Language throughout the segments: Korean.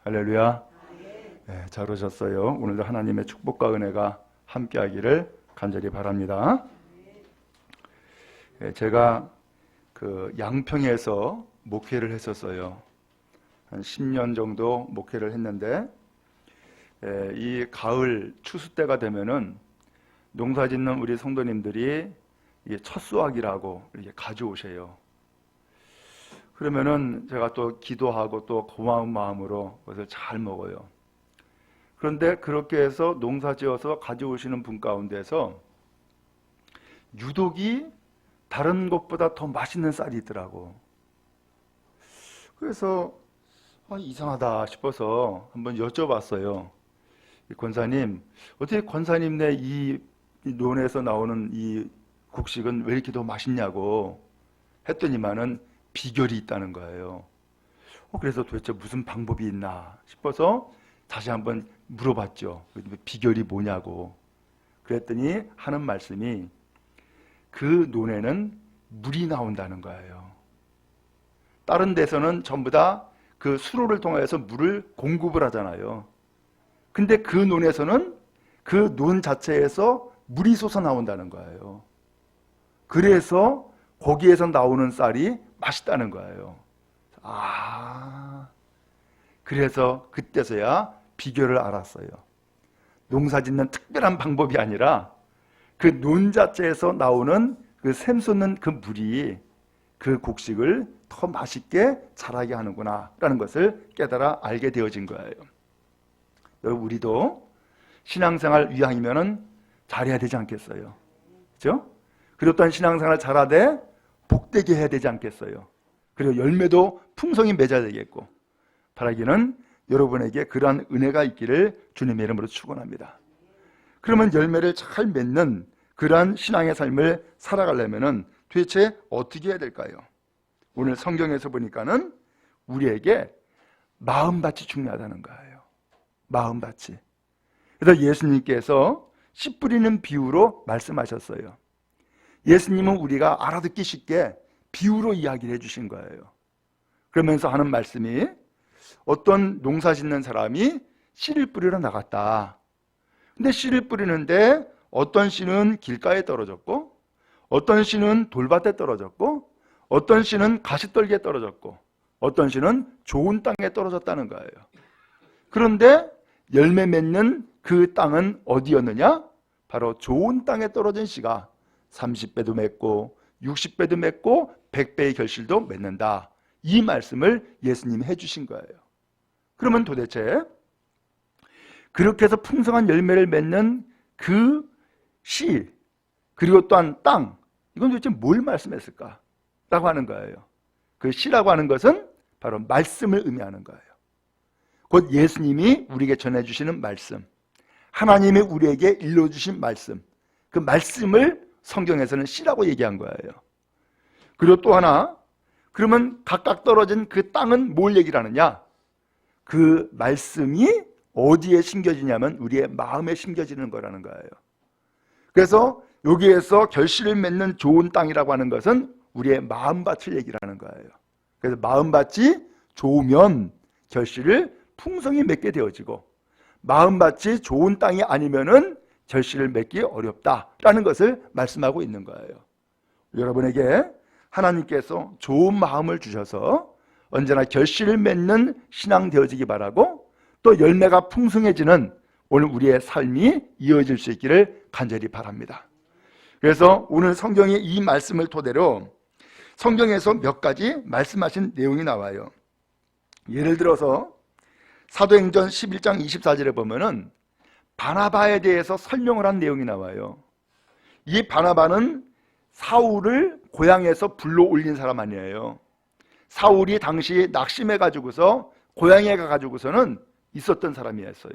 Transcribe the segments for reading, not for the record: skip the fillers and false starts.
할렐루야. 네, 잘 오셨어요. 오늘도 하나님의 축복과 은혜가 함께하기를 간절히 바랍니다. 네, 제가 그 양평에서 목회를 했었어요. 한 10년 정도 목회를 했는데, 이 가을 추수 때가 되면은 농사짓는 우리 성도님들이 첫수확이라고 이렇게 가져오세요. 그러면은 제가 또 기도하고 또 고마운 마음으로 그것을 잘 먹어요. 그런데 그렇게 해서 농사 지어서 가져오시는 분 가운데서 유독이 다른 것보다 더 맛있는 쌀이 있더라고. 그래서 이상하다 싶어서 한번 여쭤봤어요. 권사님, 어떻게 권사님네 이 논에서 나오는 이 곡식은 왜 이렇게 더 맛있냐고 했더니만은 비결이 있다는 거예요. 그래서 도대체 무슨 방법이 있나 싶어서 다시 한번 물어봤죠. 비결이 뭐냐고. 그랬더니 하는 말씀이 그 논에는 물이 나온다는 거예요. 다른 데서는 전부 다 그 수로를 통해서 물을 공급을 하잖아요. 근데 그 논에서는 그 논 자체에서 물이 솟아 나온다는 거예요. 그래서 거기에서 나오는 쌀이 맛있다는 거예요. 그래서 그때서야 비결을 알았어요. 농사 짓는 특별한 방법이 아니라 그 논 자체에서 나오는 그 샘솟는 그 물이 그 곡식을 더 맛있게 자라게 하는구나 라는 것을 깨달아 알게 되어진 거예요. 여러분, 우리도 신앙생활 이왕이면은 잘해야 되지 않겠어요? 그렇죠? 그리고 또한 신앙생활 잘하되 복되게 해야 되지 않겠어요? 그리고 열매도 풍성히 맺어야 되겠고, 바라기는 여러분에게 그러한 은혜가 있기를 주님의 이름으로 축원합니다. 그러면 열매를 잘 맺는 그러한 신앙의 삶을 살아가려면 도대체 어떻게 해야 될까요? 오늘 성경에서 보니까는 우리에게 마음밭이 중요하다는 거예요. 마음밭이. 그래서 예수님께서 씨 뿌리는 비유로 말씀하셨어요. 예수님은 우리가 알아듣기 쉽게 비유로 이야기를 해주신 거예요. 그러면서 하는 말씀이 어떤 농사 짓는 사람이 씨를 뿌리러 나갔다. 근데 씨를 뿌리는데 어떤 씨는 길가에 떨어졌고, 어떤 씨는 돌밭에 떨어졌고, 어떤 씨는 가시떨기에 떨어졌고, 어떤 씨는 좋은 땅에 떨어졌다는 거예요. 그런데 열매 맺는 그 땅은 어디였느냐? 바로 좋은 땅에 떨어진 씨가 30배도 맺고 60배도 맺고 100배의 결실도 맺는다. 이 말씀을 예수님이 해주신 거예요. 그러면 도대체 그렇게 해서 풍성한 열매를 맺는 그 씨, 그리고 또한 땅, 이건 도대체 뭘 말씀했을까? 라고 하는 거예요. 그 씨라고 하는 것은 바로 말씀을 의미하는 거예요. 곧 예수님이 우리에게 전해주시는 말씀, 하나님이 우리에게 일러주신 말씀, 그 말씀을 성경에서는 씨라고 얘기한 거예요. 그리고 또 하나, 그러면 각각 떨어진 그 땅은 뭘 얘기를 하느냐? 그 말씀이 어디에 심겨지냐면 우리의 마음에 심겨지는 거라는 거예요. 그래서 여기에서 결실을 맺는 좋은 땅이라고 하는 것은 우리의 마음밭을 얘기를 하는 거예요. 그래서 마음밭이 좋으면 결실을 풍성히 맺게 되어지고, 마음밭이 좋은 땅이 아니면은 결실을 맺기 어렵다라는 것을 말씀하고 있는 거예요. 여러분에게 하나님께서 좋은 마음을 주셔서 언제나 결실을 맺는 신앙 되어지기 바라고, 또 열매가 풍성해지는 오늘 우리의 삶이 이어질 수 있기를 간절히 바랍니다. 그래서 오늘 성경의 이 말씀을 토대로 성경에서 몇 가지 말씀하신 내용이 나와요. 예를 들어서 사도행전 11장 24절에 보면은 바나바에 대해서 설명을 한 내용이 나와요. 이 바나바는 사울을 고향에서 불러 올린 사람 아니에요. 사울이 당시 낙심해 가지고서 고향에 가 가지고서는 있었던 사람이었어요.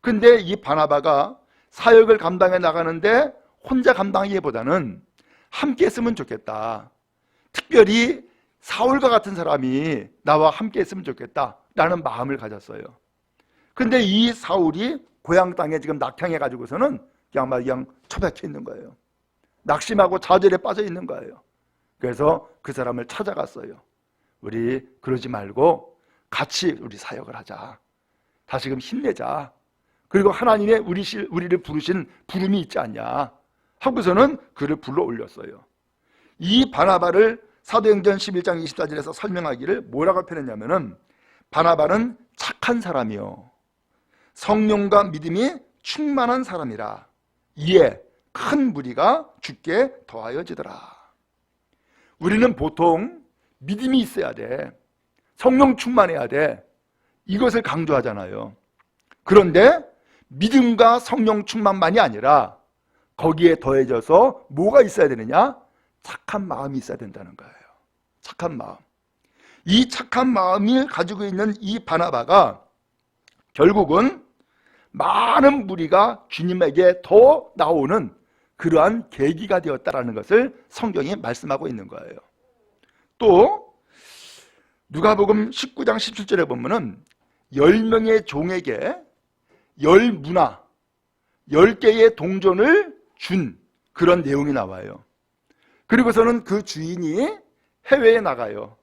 근데 이 바나바가 사역을 감당해 나가는데 혼자 감당하기보다는 함께 했으면 좋겠다. 특별히 사울과 같은 사람이 나와 함께 했으면 좋겠다라는 마음을 가졌어요. 근데 이 사울이 고향 땅에 지금 낙향해 가지고서는 그냥 처박혀 있는 거예요. 낙심하고 좌절에 빠져 있는 거예요. 그래서 그 사람을 찾아갔어요. 우리 그러지 말고 같이 우리 사역을 하자. 다시금 힘내자. 그리고 하나님의 우리를 부르신 부름이 있지 않냐 하고서는 그를 불러 올렸어요. 이 바나바를 사도행전 11장 24절에서 설명하기를 뭐라고 표현했냐면은, 바나바는 착한 사람이요 성령과 믿음이 충만한 사람이라. 이에 큰 무리가 주께 더하여지더라. 우리는 보통 믿음이 있어야 돼. 성령 충만해야 돼. 이것을 강조하잖아요. 그런데 믿음과 성령 충만만이 아니라 거기에 더해져서 뭐가 있어야 되느냐? 착한 마음이 있어야 된다는 거예요. 착한 마음. 이 착한 마음을 가지고 있는 이 바나바가 결국은 많은 무리가 주님에게 더 나오는 그러한 계기가 되었다라는 것을 성경이 말씀하고 있는 거예요. 또 누가복음 19장 17절에 보면은 10명의 종에게 10문화 10개의 동전을 준 그런 내용이 나와요. 그리고서는 그 주인이 해외에 나가요.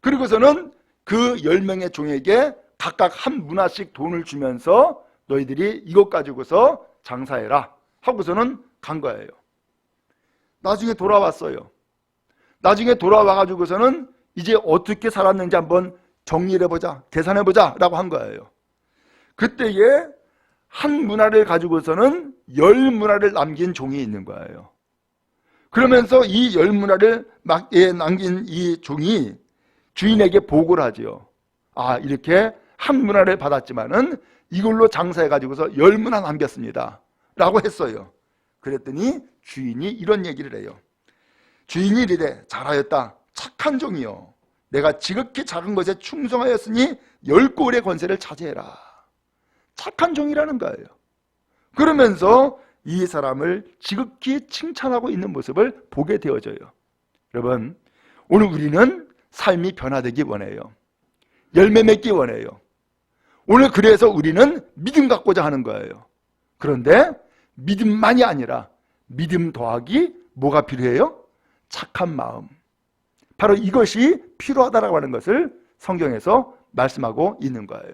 그리고서는 그 10명의 종에게 각각 한 문화씩 돈을 주면서 너희들이 이것 가지고서 장사해라 하고서는 간 거예요. 나중에 돌아왔어요. 나중에 돌아와가지고서는 이제 어떻게 살았는지 한번 정리를 해보자, 계산해보자 라고 한 거예요. 그때에 한 문화를 가지고서는 10문화를 남긴 종이 있는 거예요. 그러면서 이 10문화를 남긴 이 종이 주인에게 보고를 하죠. 아, 이렇게 한 문화를 받았지만은 이걸로 장사해가지고서 10문화 남겼습니다 라고 했어요. 그랬더니 주인이 이런 얘기를 해요. 주인이 이르되 잘하였다. 착한 종이요. 내가 지극히 작은 것에 충성하였으니 10골의 권세를 차지해라. 착한 종이라는 거예요. 그러면서 이 사람을 지극히 칭찬하고 있는 모습을 보게 되어져요. 여러분, 오늘 우리는 삶이 변화되기 원해요. 열매 맺기 원해요. 오늘 그래서 우리는 믿음 갖고자 하는 거예요. 그런데 믿음만이 아니라 믿음 더하기 뭐가 필요해요? 착한 마음. 바로 이것이 필요하다라고 하는 것을 성경에서 말씀하고 있는 거예요.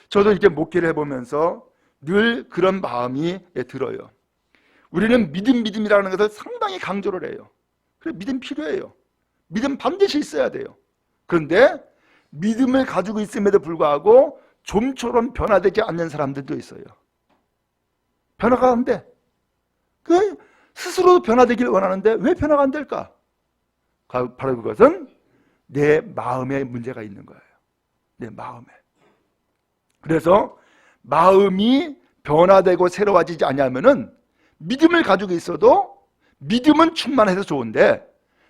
저도 이렇게 목회를 해보면서 늘 그런 마음이 들어요. 우리는 믿음이라는 것을 상당히 강조를 해요. 그래, 믿음 필요해요. 믿음 반드시 있어야 돼요. 그런데 믿음을 가지고 있음에도 불구하고 좀처럼 변화되지 않는 사람들도 있어요. 변화가 안 돼. 스스로 변화되길 원하는데 왜 변화가 안 될까? 바로 그것은 내 마음에 문제가 있는 거예요. 내 마음에. 그래서 마음이 변화되고 새로워지지 않으면은 믿음을 가지고 있어도 믿음은 충만해서 좋은데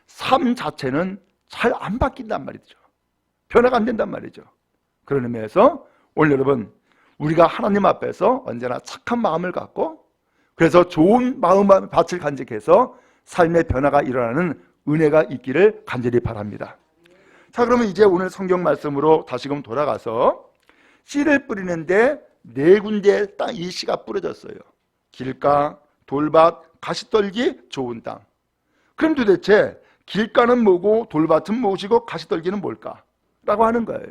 삶 자체는 잘 안 바뀐단 말이죠. 변화가 안 된단 말이죠. 그런 의미에서 오늘 여러분, 우리가 하나님 앞에서 언제나 착한 마음을 갖고 그래서 좋은 마음을 밭을 간직해서 삶의 변화가 일어나는 은혜가 있기를 간절히 바랍니다. 자, 그러면 이제 오늘 성경 말씀으로 다시금 돌아가서 씨를 뿌리는데 4군데 땅 이 씨가 뿌려졌어요. 길가, 돌밭, 가시떨기, 좋은 땅. 그럼 도대체 길가는 뭐고 돌밭은 무엇이고 가시떨기는 뭘까? 라고 하는 거예요.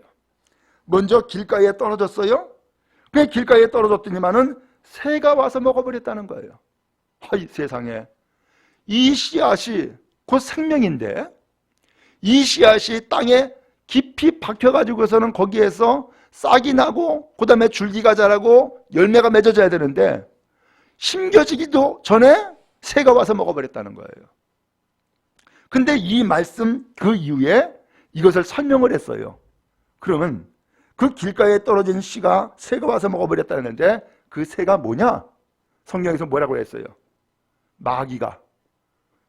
먼저 길가에 떨어졌어요. 그 길가에 떨어졌더니만은 새가 와서 먹어버렸다는 거예요. 하이 세상에, 이 씨앗이 곧 생명인데 이 씨앗이 땅에 깊이 박혀가지고서는 거기에서 싹이 나고 그 다음에 줄기가 자라고 열매가 맺어져야 되는데 심겨지기도 전에 새가 와서 먹어버렸다는 거예요. 근데 이 말씀 그 이후에 이것을 설명을 했어요. 그러면 그 길가에 떨어진 씨가 새가 와서 먹어버렸다는데 그 새가 뭐냐? 성경에서 뭐라고 했어요? 마귀가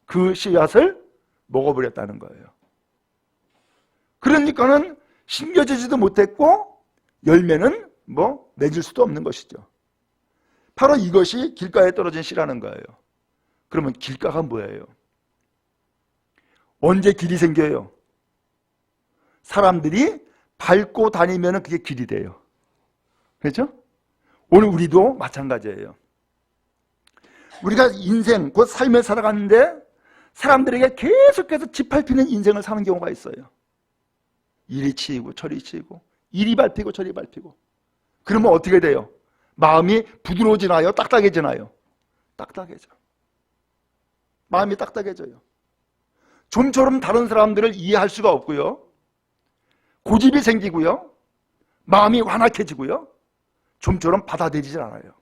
그 씨앗을 먹어버렸다는 거예요. 그러니까는 심겨지지도 못했고 열매는 맺을 수도 없는 것이죠. 바로 이것이 길가에 떨어진 씨라는 거예요. 그러면 길가가 뭐예요? 언제 길이 생겨요? 사람들이 밟고 다니면 그게 길이 돼요. 그렇죠? 오늘 우리도 마찬가지예요. 우리가 인생, 곧 삶을 살아가는데 사람들에게 계속해서 짓밟히는 인생을 사는 경우가 있어요. 이리 치이고 저리 치이고, 이리 밟히고 저리 밟히고. 그러면 어떻게 돼요? 마음이 부드러워지나요? 딱딱해지나요? 딱딱해져. 마음이 딱딱해져요. 좀처럼 다른 사람들을 이해할 수가 없고요. 고집이 생기고요. 마음이 완악해지고요. 좀처럼 받아들이질 않아요.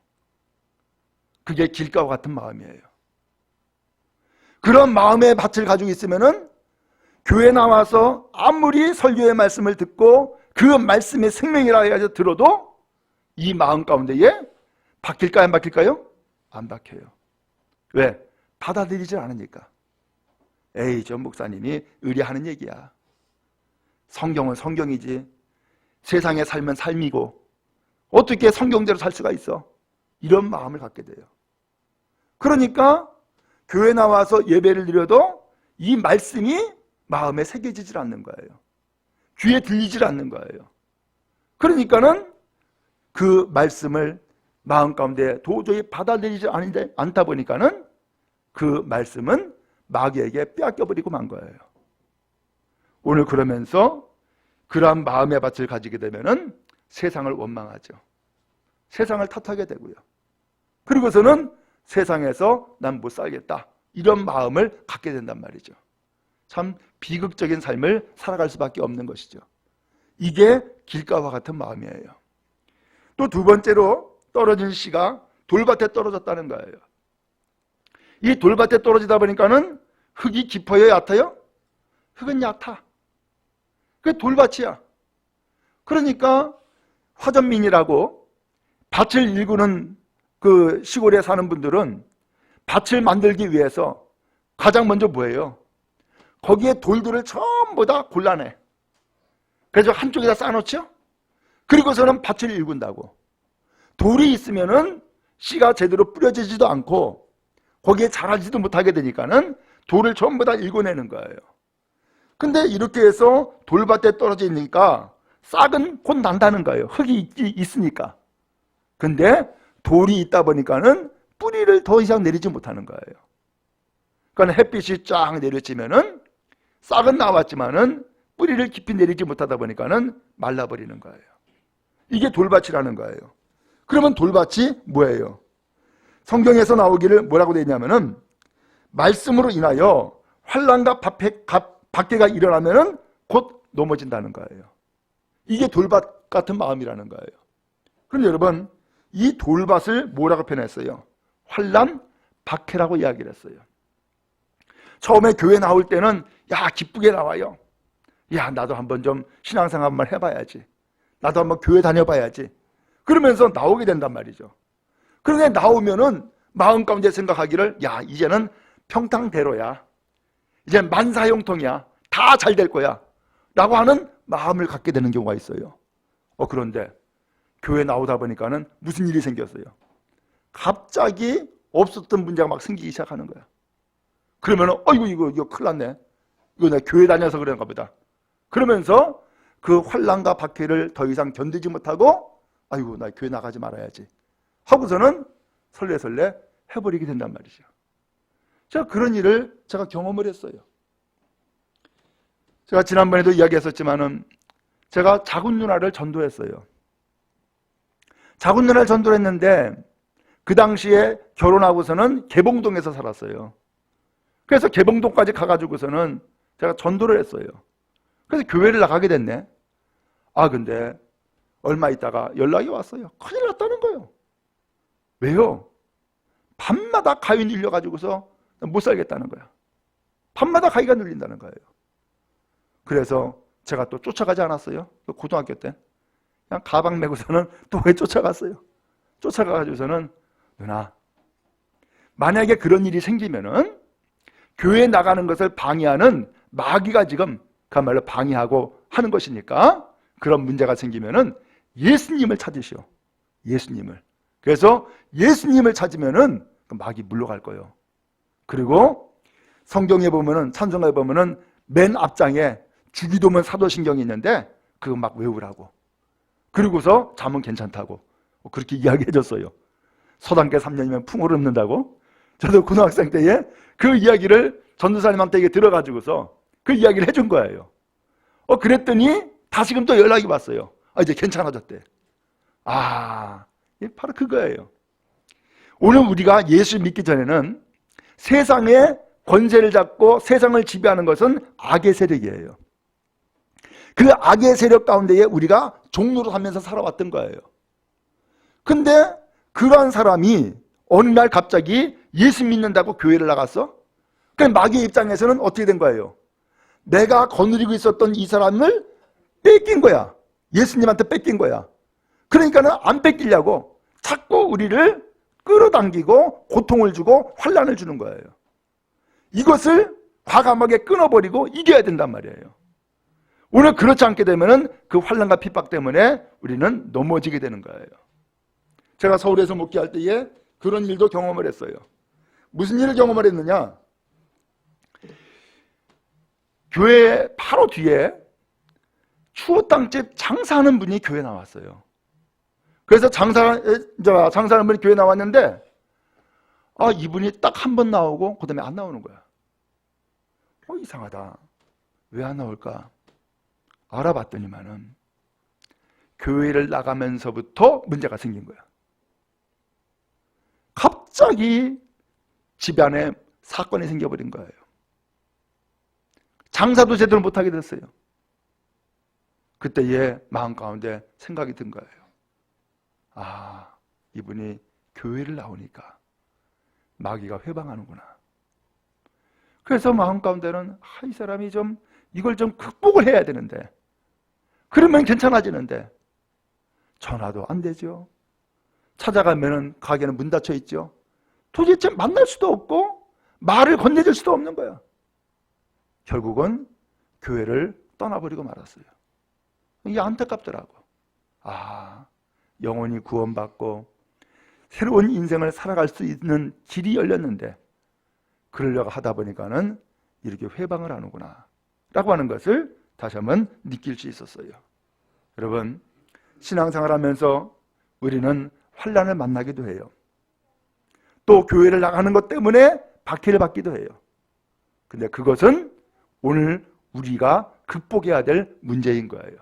그게 길가와 같은 마음이에요. 그런 마음의 밭을 가지고 있으면은 교회 나와서 아무리 설교의 말씀을 듣고 그 말씀이 생명이라 해서 들어도 이 마음 가운데에 박힐까요? 안 박힐까요? 안 박혀요. 왜? 받아들이질 않으니까. 에이, 저 목사님이 의리하는 얘기야. 성경은 성경이지. 세상의 삶은 삶이고 어떻게 성경대로 살 수가 있어? 이런 마음을 갖게 돼요. 그러니까 교회 나와서 예배를 드려도 이 말씀이 마음에 새겨지질 않는 거예요. 귀에 들리질 않는 거예요. 그러니까는 그 말씀을 마음 가운데 도저히 받아들이지 않다 보니까는 그 말씀은 마귀에게 빼앗겨버리고 만 거예요. 오늘 그러면서 그러한 마음의 밭을 가지게 되면은 세상을 원망하죠. 세상을 탓하게 되고요. 그리고서는 세상에서 난 못 살겠다, 이런 마음을 갖게 된단 말이죠. 참 비극적인 삶을 살아갈 수밖에 없는 것이죠. 이게 길가와 같은 마음이에요. 또 두 번째로 떨어진 씨가 돌밭에 떨어졌다는 거예요. 이 돌밭에 떨어지다 보니까는 흙이 깊어요, 얕아요? 흙은 얕아. 그게 돌밭이야. 그러니까 화전민이라고 밭을 일구는 그 시골에 사는 분들은 밭을 만들기 위해서 가장 먼저 뭐예요? 거기에 돌들을 전부 다 골라내. 그래서 한쪽에다 쌓아놓죠? 그리고서는 밭을 일군다고. 돌이 있으면은 씨가 제대로 뿌려지지도 않고 거기에 자라지도 못하게 되니까는 돌을 전부 다 일궈내는 거예요. 근데 이렇게 해서 돌밭에 떨어져 있으니까 싹은 곧 난다는 거예요. 흙이 있으니까. 근데 돌이 있다 보니까는 뿌리를 더 이상 내리지 못하는 거예요. 그러니까 햇빛이 쫙 내려지면은 싹은 나왔지만은 뿌리를 깊이 내리지 못하다 보니까는 말라버리는 거예요. 이게 돌밭이라는 거예요. 그러면 돌밭이 뭐예요? 성경에서 나오기를 뭐라고 되어 있냐면은 말씀으로 인하여 환난과 박해가 일어나면은 곧 넘어진다는 거예요. 이게 돌밭 같은 마음이라는 거예요. 그럼 여러분, 이 돌밭을 뭐라고 표현했어요? 환난, 박해라고 이야기를 했어요. 처음에 교회 나올 때는 야, 기쁘게 나와요. 야, 나도 한번 좀 신앙생활 한번 해봐야지. 나도 한번 교회 다녀봐야지. 그러면서 나오게 된단 말이죠. 그런데 나오면은 마음 가운데 생각하기를 야, 이제는 평탕대로야. 이제 만사형통이야. 다 잘 될 거야. 라고 하는 마음을 갖게 되는 경우가 있어요. 그런데 교회 나오다 보니까는 무슨 일이 생겼어요? 갑자기 없었던 문제가 막 생기기 시작하는 거야. 그러면은 어이구 이거 큰일 났네. 이거 내가 교회 다녀서 그런가 보다. 그러면서 그 환난과 박해를 더 이상 견디지 못하고 아이고 나 교회 나가지 말아야지 하고서는 설레설레 해버리게 된단 말이죠. 제가 그런 일을 제가 경험을 했어요. 제가 지난번에도 이야기했었지만은 제가 작은 누나를 전도했어요. 작은 누나를 전도를 했는데 그 당시에 결혼하고서는 개봉동에서 살았어요. 그래서 개봉동까지 가가지고서는 제가 전도를 했어요. 그래서 교회를 나가게 됐네. 근데 얼마 있다가 연락이 왔어요. 큰일 났다는 거예요. 왜요? 밤마다 가위 눌려가지고서 못 살겠다는 거야. 밤마다 가위가 눌린다는 거예요. 그래서 제가 또 쫓아가지 않았어요. 고등학교 때 그냥 가방 메고서는 또 왜 쫓아갔어요. 쫓아가가지고서는 누나, 만약에 그런 일이 생기면은 교회 나가는 것을 방해하는 마귀가 지금 그야말로 방해하고 하는 것이니까 그런 문제가 생기면은 예수님을 찾으시오. 예수님을. 그래서 예수님을 찾으면은 마귀 물러갈 거예요. 그리고 성경에 보면은, 찬송가에 보면은 맨 앞장에 주기도문 사도신경이 있는데 그거 막 외우라고. 그리고서 잠은 괜찮다고 그렇게 이야기해 줬어요. 서당계 3년이면 풍어를 읊는다고. 저도 고등학생 때에 그 이야기를 전도사님한테 들어가지고서 그 이야기를 해준 거예요. 그랬더니 다시금 또 연락이 왔어요. 이제 괜찮아졌대. 바로 그거예요. 오늘 우리가 예수 믿기 전에는 세상의 권세를 잡고 세상을 지배하는 것은 악의 세력이에요. 그 악의 세력 가운데에 우리가 종로로 하면서 살아왔던 거예요. 근데 그러한 사람이 어느 날 갑자기 예수 믿는다고 교회를 나갔어? 그 마귀의 입장에서는 어떻게 된 거예요? 내가 거느리고 있었던 이 사람을 뺏긴 거야. 예수님한테 뺏긴 거야. 그러니까는 안 뺏기려고 자꾸 우리를 끌어당기고 고통을 주고 환난을 주는 거예요. 이것을 과감하게 끊어버리고 이겨야 된단 말이에요. 오늘 그렇지 않게 되면은 그 환난과 핍박 때문에 우리는 넘어지게 되는 거예요. 제가 서울에서 목회할 때에 그런 일도 경험을 했어요. 무슨 일을 경험을 했느냐? 교회 바로 뒤에 추어탕집 장사하는 분이 교회 나왔어요. 그래서 장사하는 분이 교회 나왔는데 이분이 딱 한 번 나오고 그 다음에 안 나오는 거야. 이상하다. 왜 안 나올까? 알아봤더니만은 교회를 나가면서부터 문제가 생긴 거야. 갑자기 집안에 사건이 생겨버린 거예요. 장사도 제대로 못하게 됐어요. 그때의 마음 가운데 생각이 든 거예요. 이분이 교회를 나오니까 마귀가 회방하는구나. 그래서 마음 가운데는 이 사람이 이걸 좀 극복을 해야 되는데, 그러면 괜찮아지는데 전화도 안 되죠. 찾아가면은 가게는 문 닫혀 있죠. 도대체 만날 수도 없고 말을 건네줄 수도 없는 거야. 결국은 교회를 떠나버리고 말았어요. 이게 안타깝더라고. 영혼이 구원받고 새로운 인생을 살아갈 수 있는 길이 열렸는데 그러려고 하다 보니까는 이렇게 회방을 하는구나 라고 하는 것을 다시 한번 느낄 수 있었어요. 여러분, 신앙생활 하면서 우리는 환난을 만나기도 해요. 또 교회를 나가는 것 때문에 박해를 받기도 해요. 근데 그것은 오늘 우리가 극복해야 될 문제인 거예요.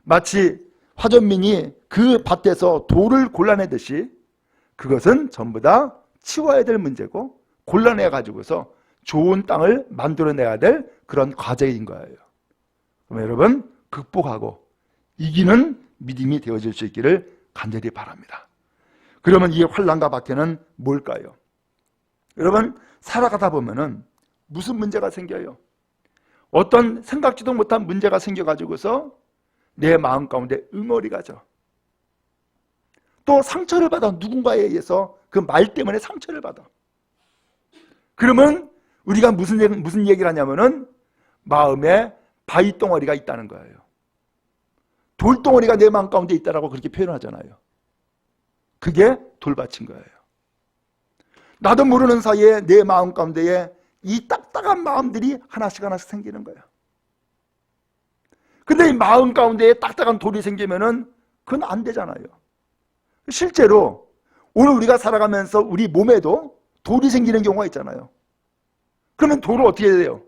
마치 화전민이 그 밭에서 돌을 골라내듯이 그것은 전부 다 치워야 될 문제고 골라내 가지고서 좋은 땅을 만들어내야 될 그런 과제인 거예요. 그럼 여러분, 극복하고 이기는 믿음이 되어질 수 있기를 간절히 바랍니다. 그러면 이 환난과 박해는 뭘까요? 여러분, 살아가다 보면은 무슨 문제가 생겨요? 어떤 생각지도 못한 문제가 생겨가지고서 내 마음 가운데 응어리가 져. 또 상처를 받아. 누군가에 의해서 그 말 때문에 상처를 받아. 그러면 우리가 무슨 얘기를 하냐면은 마음에 바위덩어리가 있다는 거예요. 돌덩어리가 내 마음 가운데 있다라고 그렇게 표현하잖아요. 그게 돌밭인 거예요. 나도 모르는 사이에 내 마음 가운데에 이 딱딱한 마음들이 하나씩 생기는 거예요. 근데 이 마음 가운데에 딱딱한 돌이 생기면은 그건 안 되잖아요. 실제로 오늘 우리가 살아가면서 우리 몸에도 돌이 생기는 경우가 있잖아요. 그러면 돌을 어떻게 해야 돼요?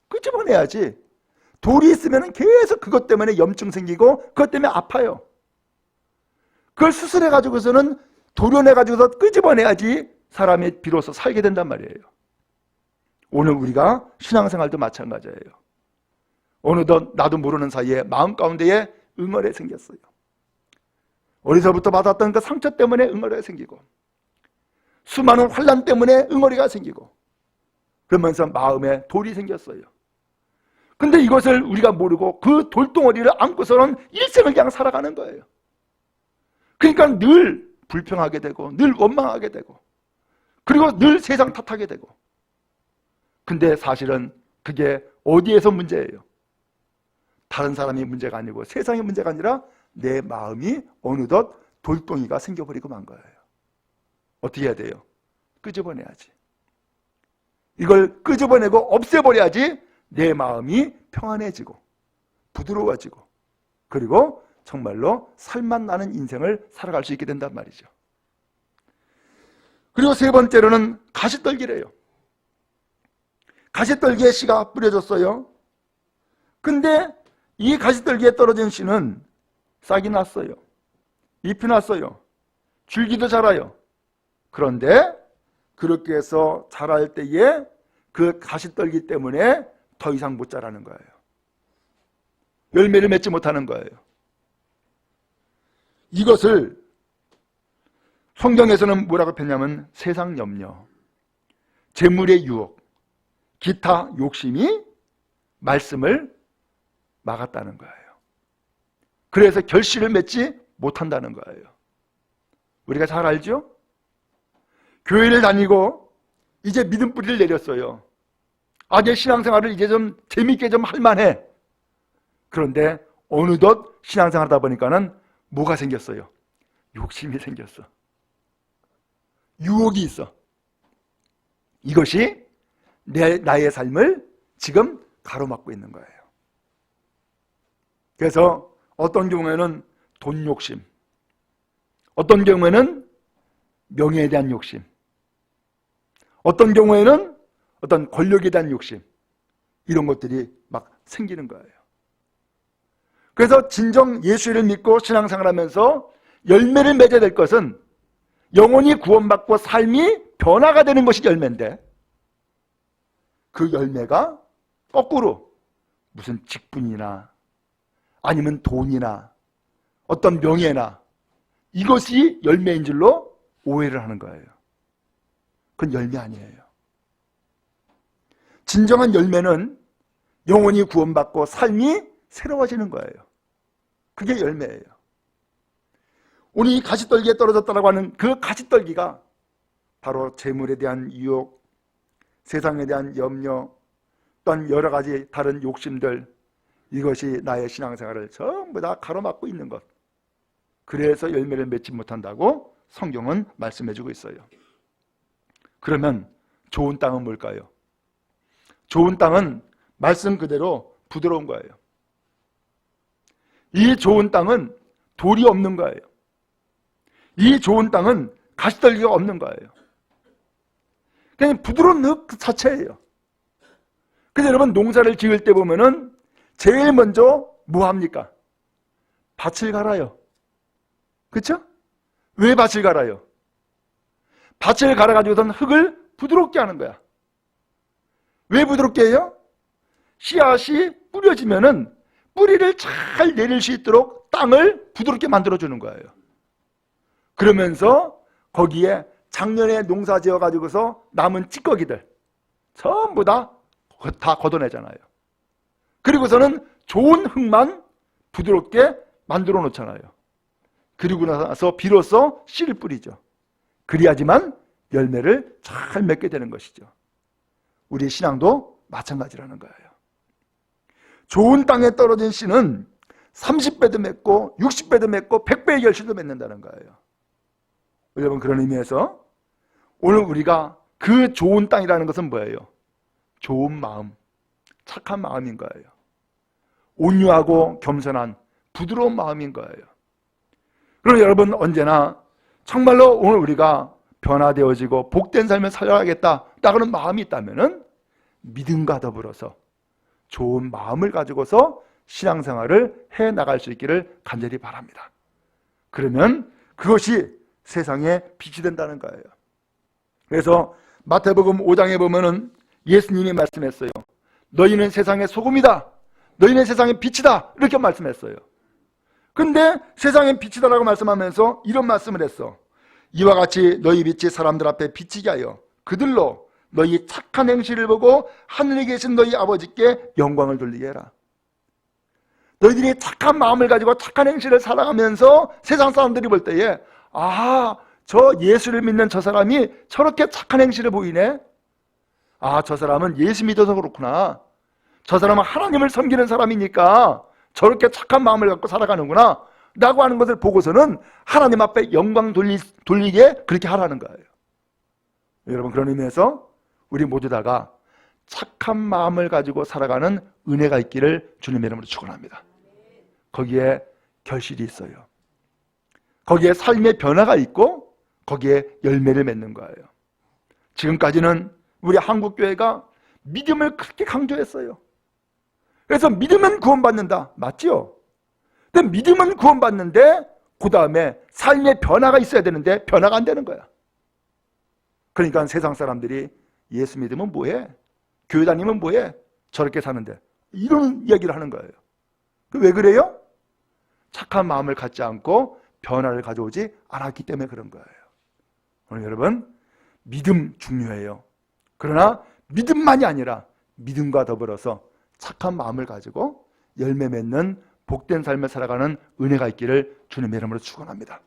끄집어내야지. 돌이 있으면 계속 그것 때문에 염증 생기고 그것 때문에 아파요. 그걸 수술해가지고서는 도려내가지고서 끄집어내야지 사람이 비로소 살게 된단 말이에요. 오늘 우리가 신앙생활도 마찬가지예요. 어느덧 나도 모르는 사이에 마음 가운데에 응어리가 생겼어요. 어디서부터 받았던 그 상처 때문에 응어리가 생기고 수많은 환난 때문에 응어리가 생기고 그러면서 마음에 돌이 생겼어요. 근데 이것을 우리가 모르고 그 돌덩어리를 안고서는 일생을 그냥 살아가는 거예요. 그러니까 늘 불평하게 되고 늘 원망하게 되고 그리고 늘 세상 탓하게 되고. 근데 사실은 그게 어디에서 문제예요? 다른 사람이 문제가 아니고 세상의 문제가 아니라 내 마음이 어느덧 돌덩이가 생겨버리고 만 거예요. 어떻게 해야 돼요? 끄집어내야지. 이걸 끄집어내고 없애버려야지 내 마음이 평안해지고 부드러워지고 그리고 정말로 살맛 나는 인생을 살아갈 수 있게 된단 말이죠. 그리고 세 번째로는 가시떨기래요. 가시떨기에 씨가 뿌려졌어요. 근데 이 가시떨기에 떨어진 씨는 싹이 났어요. 잎이 났어요. 줄기도 자라요. 그런데 그렇게 해서 자랄 때에 그 가시떨기 때문에 더 이상 못 자라는 거예요. 열매를 맺지 못하는 거예요. 이것을 성경에서는 뭐라고 폈냐면 세상 염려, 재물의 유혹, 기타 욕심이 말씀을 막았다는 거예요. 그래서 결실을 맺지 못한다는 거예요. 우리가 잘 알죠? 교회를 다니고 이제 믿음 뿌리를 내렸어요. 아, 내 신앙생활을 이제 좀 재밌게 좀 할만해. 그런데 어느덧 신앙생활 하다 보니까는 뭐가 생겼어요? 욕심이 생겼어. 유혹이 있어. 이것이 나의 삶을 지금 가로막고 있는 거예요. 그래서 어떤 경우에는 돈 욕심, 어떤 경우에는 명예에 대한 욕심, 어떤 경우에는 어떤 권력에 대한 욕심, 이런 것들이 막 생기는 거예요. 그래서 진정 예수를 믿고 신앙생활하면서 열매를 맺어야 될 것은 영혼이 구원받고 삶이 변화가 되는 것이 열매인데, 그 열매가 거꾸로 무슨 직분이나 아니면 돈이나 어떤 명예나 이것이 열매인 줄로 오해를 하는 거예요. 그건 열매 아니에요. 진정한 열매는 영혼이 구원받고 삶이 새로워지는 거예요. 그게 열매예요. 오늘 이 가시떨기에 떨어졌다고 하는 그 가시떨기가 바로 재물에 대한 유혹, 세상에 대한 염려, 또한 여러 가지 다른 욕심들, 이것이 나의 신앙생활을 전부 다 가로막고 있는 것. 그래서 열매를 맺지 못한다고 성경은 말씀해주고 있어요. 그러면 좋은 땅은 뭘까요? 좋은 땅은 말씀 그대로 부드러운 거예요. 이 좋은 땅은 돌이 없는 거예요. 이 좋은 땅은 가시떨기가 없는 거예요. 그냥 부드러운 흙 자체예요. 그래서 여러분 농사를 지을 때 보면은 제일 먼저 뭐 합니까? 밭을 갈아요. 그렇죠? 왜 밭을 갈아요? 밭을 갈아가지고선 흙을 부드럽게 하는 거야. 왜 부드럽게 해요? 씨앗이 뿌려지면은 뿌리를 잘 내릴 수 있도록 땅을 부드럽게 만들어주는 거예요. 그러면서 거기에 작년에 농사 지어가지고서 남은 찌꺼기들 전부 다 걷어내잖아요. 그리고서는 좋은 흙만 부드럽게 만들어 놓잖아요. 그리고 나서 비로소 씨를 뿌리죠. 그래야지만 열매를 잘 맺게 되는 것이죠. 우리 신앙도 마찬가지라는 거예요. 좋은 땅에 떨어진 씨는 30배도 맺고 60배도 맺고 100배의 결실도 맺는다는 거예요. 여러분, 그런 의미에서 오늘 우리가 그 좋은 땅이라는 것은 뭐예요? 좋은 마음, 착한 마음인 거예요. 온유하고 겸손한 부드러운 마음인 거예요. 그럼 여러분, 언제나 정말로 오늘 우리가 변화되어지고 복된 삶을 살아야겠다라는 마음이 있다면은 믿음과 더불어서 좋은 마음을 가지고서 신앙생활을 해나갈 수 있기를 간절히 바랍니다. 그러면 그것이 세상에 빛이 된다는 거예요. 그래서 마태복음 5장에 보면은 예수님이 말씀했어요. 너희는 세상의 소금이다. 너희는 세상의 빛이다. 이렇게 말씀했어요. 근데 세상의 빛이다라고 말씀하면서 이런 말씀을 했어. 이와 같이 너희 빛이 사람들 앞에 비치게 하여 그들로 너희 착한 행실을 보고 하늘에 계신 너희 아버지께 영광을 돌리게 해라. 너희들이 착한 마음을 가지고 착한 행실을 살아가면서 세상 사람들이 볼 때에 아, 저 예수를 믿는 저 사람이 저렇게 착한 행실을 보이네. 아, 저 사람은 예수 믿어서 그렇구나. 저 사람은 하나님을 섬기는 사람이니까 저렇게 착한 마음을 갖고 살아가는구나 라고 하는 것을 보고서는 하나님 앞에 영광 돌리게 그렇게 하라는 거예요. 여러분, 그런 의미에서 우리 모두 다가 착한 마음을 가지고 살아가는 은혜가 있기를 주님의 이름으로 축원합니다. 거기에 결실이 있어요. 거기에 삶의 변화가 있고 거기에 열매를 맺는 거예요. 지금까지는 우리 한국교회가 믿음을 그렇게 강조했어요. 그래서 믿으면 구원받는다. 맞지요? 근데 믿으면 구원받는데 그 다음에 삶의 변화가 있어야 되는데 변화가 안 되는 거야. 그러니까 세상 사람들이 예수 믿으면 뭐해? 교회 다니면 뭐해? 저렇게 사는데 이런 이야기를 하는 거예요. 왜 그래요? 착한 마음을 갖지 않고 변화를 가져오지 않았기 때문에 그런 거예요. 오늘 여러분 믿음 중요해요. 그러나 믿음만이 아니라 믿음과 더불어서 착한 마음을 가지고 열매 맺는 복된 삶을 살아가는 은혜가 있기를 주님의 이름으로 축원합니다.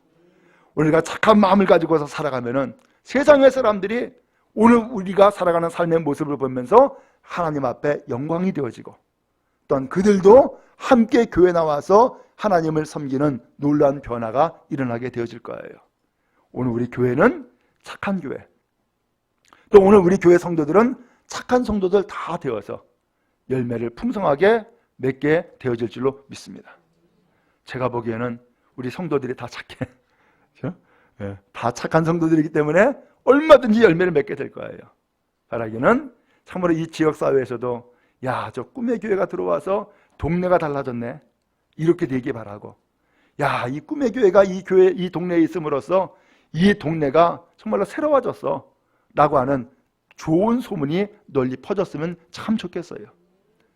우리가 착한 마음을 가지고서 살아가면은 세상의 사람들이 오늘 우리가 살아가는 삶의 모습을 보면서 하나님 앞에 영광이 되어지고 또한 그들도 함께 교회 나와서 하나님을 섬기는 놀라운 변화가 일어나게 되어질 거예요. 오늘 우리 교회는 착한 교회, 또 오늘 우리 교회 성도들은 착한 성도들 다 되어서 열매를 풍성하게 맺게 되어질 줄로 믿습니다. 제가 보기에는 우리 성도들이 다 착해. 다 착한 성도들이기 때문에 얼마든지 열매를 맺게 될 거예요. 바라기는 참으로 이 지역사회에서도 야, 저 꿈의 교회가 들어와서 동네가 달라졌네. 이렇게 되길 바라고, 야, 이 꿈의 교회가 이 교회, 이 동네에 있음으로써 이 동네가 정말로 새로워졌어 라고 하는 좋은 소문이 널리 퍼졌으면 참 좋겠어요.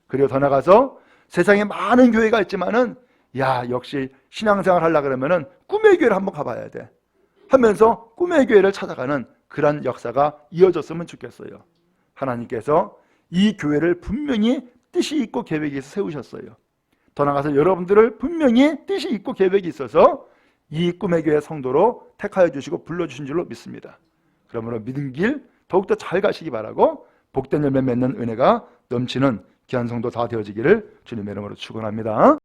그리고 더 나가서 세상에 많은 교회가 있지만은 야, 역시 신앙생활 하려고 그러면은 꿈의 교회를 한번 가봐야 돼 하면서 꿈의 교회를 찾아가는 그런 역사가 이어졌으면 좋겠어요. 하나님께서 이 교회를 분명히 뜻이 있고 계획이 있어 세우셨어요. 더 나아가서 여러분들을 분명히 뜻이 있고 계획이 있어서 이 꿈의 교회 성도로 택하여 주시고 불러주신 줄로 믿습니다. 그러므로 믿음 길 더욱더 잘 가시기 바라고 복된 열매 맺는 은혜가 넘치는 귀한 성도 다 되어지기를 주님의 이름으로 축원합니다.